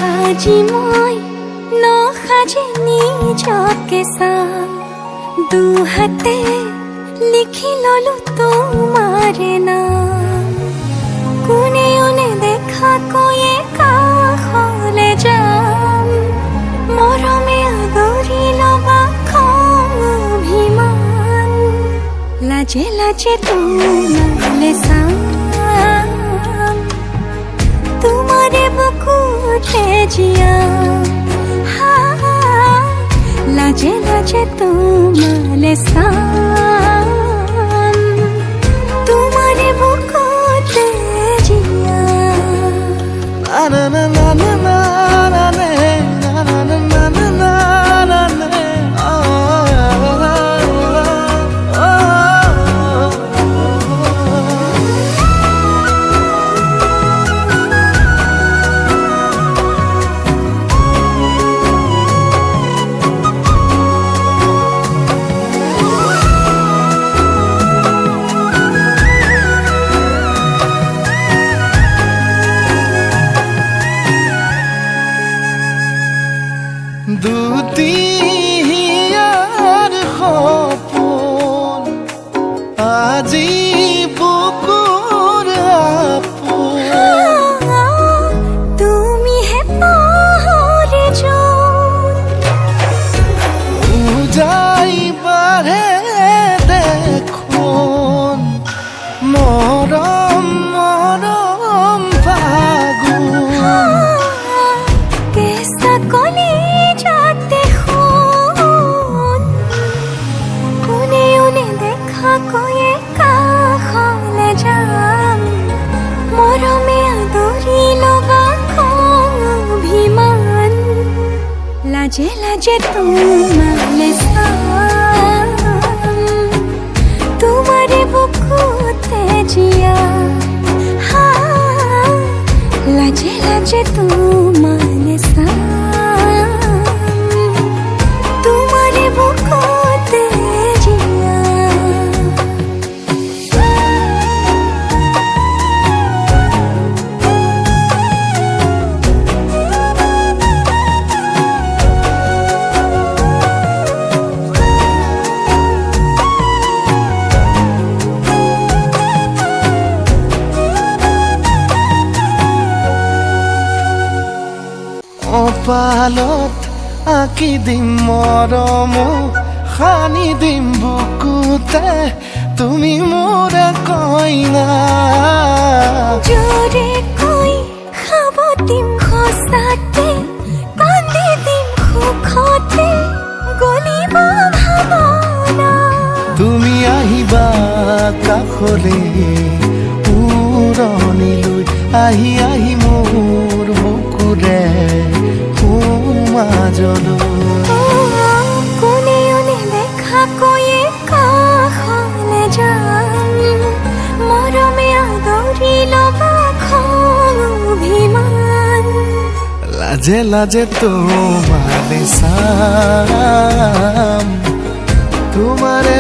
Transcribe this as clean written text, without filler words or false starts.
আজি মই নসাজে নিজকে চাম দুহাতে লিখি ললো তোমাৰে নাম কোনে ওনে দেখা কৈয়ে কাষলে যাম মৰমে আদৰি লবা খং অভিমান লাজে লাজে তোমালে চাম তোমাৰে বুকুতে জিয়াম লাজে লাজে তোমালে চাম তোমাৰে বুকুতে জিয়াম না না না না না না না না না না না না না না দুটিয়ার সপোন আজি বুকুৰ আপোন তুমিহে পাহৰি যোন উজাই বাঢ়ে দেখোন মৰম মৰম ফাগুন কেঁচা কলি যাতে শুন কোনে ওনে দেখা কৈয়ে কাষলে যাম মৰমে আদৰি লবা খং অভিমান লাজে লাজে তোমালে চাম তোমাৰে বুকুতে জিয়াম লাজে লাজে তোমালে চাম তোমাৰে বুকুতে জিয়াম অপালত আঁকি দিম মৰম সানি দিম বুকুতে তুমি মোৰ কইনা জোৰে কৈ খাব দিম সঁচাতে কান্দি দিম সুখতে গলিব ভাৱনা তুমি আহিবা কাষলে উৰণিলৈ আহি আহি মোৰ বুকুৰে মাজলৈ কোনে ওনে দেখা কৈয়ে কাষলে যাম মৰমে আদৰি লবা খং অভিমান লাজে লাজে তোমালে চাম তোমাৰে